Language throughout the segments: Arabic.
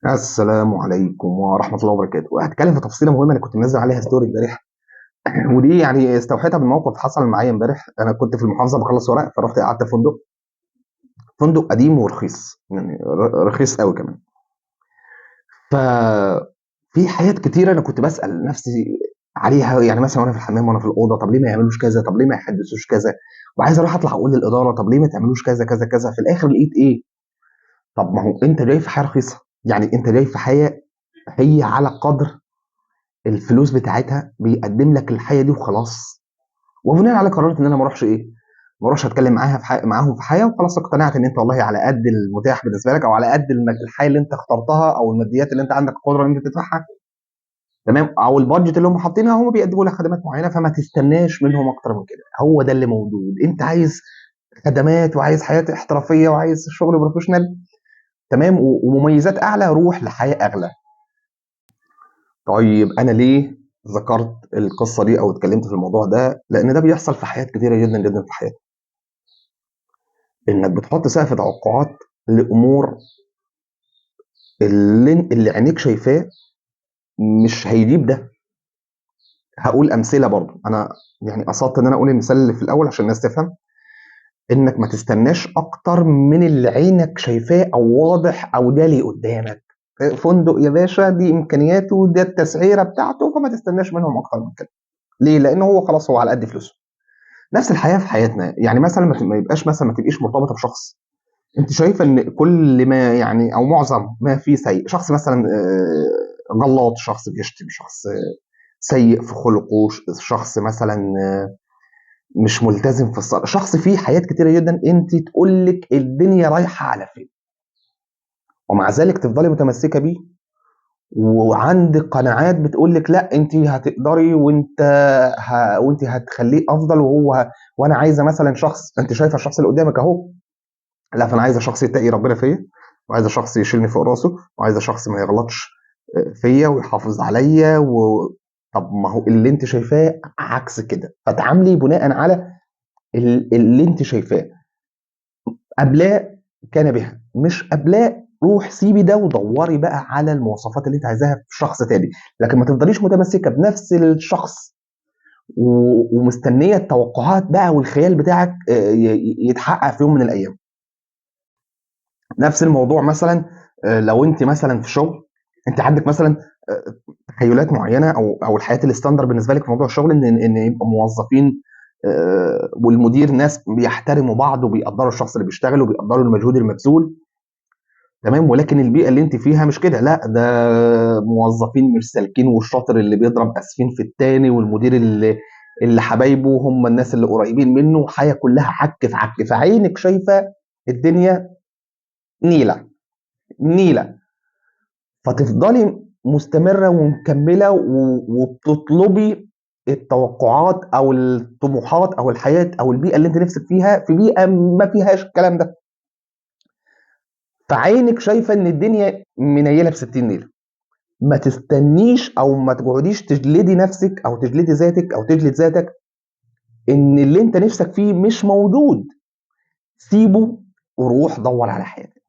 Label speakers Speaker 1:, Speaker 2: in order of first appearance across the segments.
Speaker 1: السلام عليكم ورحمة الله وبركاته. هاتكلم في تفصيلة مهمة أنا كنت منزل عليها ستوري امبارح. ودي يعني استوحيتها من موقف حصل معايا امبارح. أنا كنت في المحافظة بخلص ورق، فرحت قعدت في فندق قديم ورخيص، يعني رخيص قوي كمان. ففي حاجات كتيرة أنا كنت بسأل نفسي عليها، يعني مثلا وأنا في الحمام وأنا في الأوضة، طب ليه ما يعملوش كذا؟ طب ليه ما يحدثوش كذا؟ وعايز أروح أطلع أقول للإدارة طب ليه ما تعملوش كذا كذا كذا. في الآخر لقيت إيه؟ طب ما هو أنت جاي في حاجة رخيصة، يعني أنت جاي في حاجة هي على قدر الفلوس بتاعتها، بيقدم لك الحاجه دي وخلاص. وبناء على قررت ان انا ما اروحش ايه، ما اروحش اتكلم معاها في معاهم في حاجه، وخلاص اقتنعت ان انت والله على قد المتاح بالنسبه لك، او على قد الحاجه اللي انت اخترتها، او الماديات اللي انت عندك القدره ان انت تدفعها، تمام، او البادجت اللي هم حاطينها، هم بيقدموا لك خدمات معينه، فما تستناش منهم اكتر من كده. هو ده اللي موجود. انت عايز خدمات وعايز حياه احترافيه وعايز شغل بروفيشنال، تمام، ومميزات اعلى، روح لحياه اغلى. طيب أنا ليه ذكرت القصة دي أو اتكلمت في الموضوع ده؟ لأن ده بيحصل في حاجات كتيرة جدا جدا في حياتك، إنك بتحط سقف توقعات لأمور اللي عينيك شايفاه مش هيجيب ده. هقول أمثلة برضو. أنا يعني قصدت إن أنا أقول المثال اللي في الأول عشان الناس تفهم، إنك ما تستناش أكتر من اللي عينك شايفاه أو واضح أو جالي قدامك. فندق يا باشا، دي إمكانياته، ده التسعيرة بتاعته، فما تستناش منهم أكتر من كده. ليه؟ لأنه هو خلاص هو على قد فلوسه. نفس الحياه في حياتنا، يعني مثلا ما يبقاش مثلا ما تبقيش مرتبطه بشخص انت شايفه ان كل ما يعني او معظم ما فيه سيء. شخص مثلا غلط، شخص بيشتم، شخص سيء في خلقه، شخص مثلا مش ملتزم في الصلاة، شخص فيه حاجات كتيره جدا انت تقول لك الدنيا رايحه على فين، ومع ذلك تفضلي متمسكه بيه، وعندك قناعات بتقول لك لا انت هتقدري، وانت هتخليه افضل، وانا عايزه مثلا شخص، انت شايفه الشخص اللي قدامك اهو، لا فانا عايزه شخص يتقي ربنا فيا، وعايزه شخص يشيلني فوق راسه، وعايزه شخص ما يغلطش فيا ويحافظ عليا طب ما هو اللي انت شايفاه عكس كده، فتعاملي بناء على اللي انت شايفاه. قبلاه كان بها، مش قبلاه روح سيبي ده ودوري بقى على المواصفات اللي انت عايزاها في شخص تاني. لكن ما تفضليش متمسكه بنفس الشخص ومستنيه التوقعات بقى والخيال بتاعك يتحقق في يوم من الايام. نفس الموضوع مثلا لو انت مثلا في شغل، انت عندك مثلا تخيلات معينه او الحياه الستاندر بالنسبه لك في موضوع الشغل، ان يبقى موظفين والمدير ناس بيحترموا بعض وبيقدروا الشخص اللي بيشتغل وبيقدروا المجهود المبذول، تمام. ولكن البيئه اللي انت فيها مش كده، لا ده موظفين مش سالكين، والشاطر اللي بيضرب اسفين في التاني، والمدير اللي حبايبه هم الناس اللي قريبين منه، حياه كلها عك في عك، فعينك شايفه الدنيا نيله نيله، فتفضلي مستمرة ومكملة وبتطلبي التوقعات او الطموحات او الحياة او البيئة اللي انت نفسك فيها في بيئة ما فيهاش الكلام ده. فعينك شايفة ان الدنيا منيلة ب60 نيلة. ما تستنيش او ما تقعديش تجلدي نفسك او تجلدي ذاتك او تجلد ذاتك ان اللي انت نفسك فيه مش موجود. سيبه وروح دور على حياتك،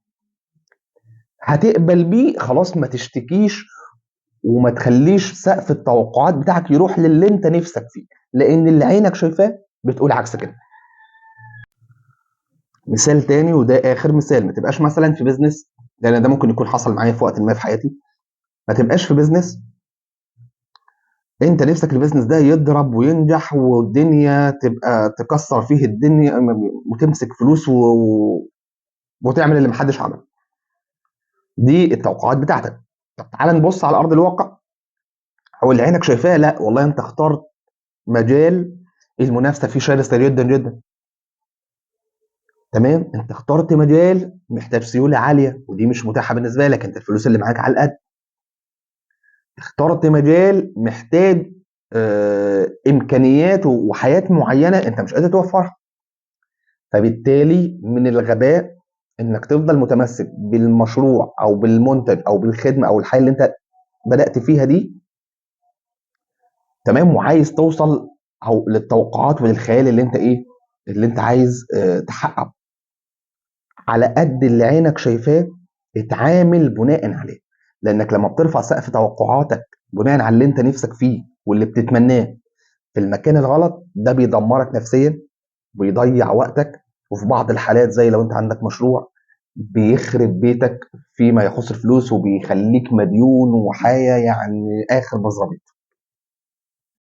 Speaker 1: هتقبل بيه خلاص. ما تشتكيش وما تخليش سقف التوقعات بتاعك يروح للي انت نفسك فيه، لان اللي عينك شايفاه بتقول عكس كده. مثال تاني وده اخر مثال، ما تبقاش مثلا في بيزنس، لان ده ممكن يكون حصل معايا في وقت ما في حياتي. ما تبقاش في بيزنس انت نفسك البيزنس ده يضرب وينجح والدنيا تبقى تكسر فيه الدنيا وتمسك فلوس وتعمل اللي محدش عمله. دي التوقعات بتاعتك. طب تعال نبص على ارض الواقع، او اللي عينك شايفاه، لا والله انت اخترت مجال المنافسه فيه شرسه جدا جدا، تمام. انت اخترت مجال محتاج سيوله عاليه ودي مش متاحه بالنسبه لك، انت الفلوس اللي معاك على القد. اخترت مجال محتاج امكانيات وحياه معينه انت مش قادر توفرها. فبالتالي من الغباء انك تفضل متمسك بالمشروع او بالمنتج او بالخدمه او الحاجه اللي انت بدات فيها دي، تمام، وعايز توصل او للتوقعات وللخيال اللي انت ايه، اللي انت عايز تحققه. على قد اللي عينك شايفاه اتعامل بناء عليه. لانك لما بترفع سقف توقعاتك بناء على اللي انت نفسك فيه واللي بتتمناه في المكان الغلط، ده بيدمرك نفسيا، بيضيع وقتك، وفي بعض الحالات زي لو انت عندك مشروع بيخرب بيتك فيما يخص الفلوس، وبيخليك مديون وحياة يعني اخر مزرمه.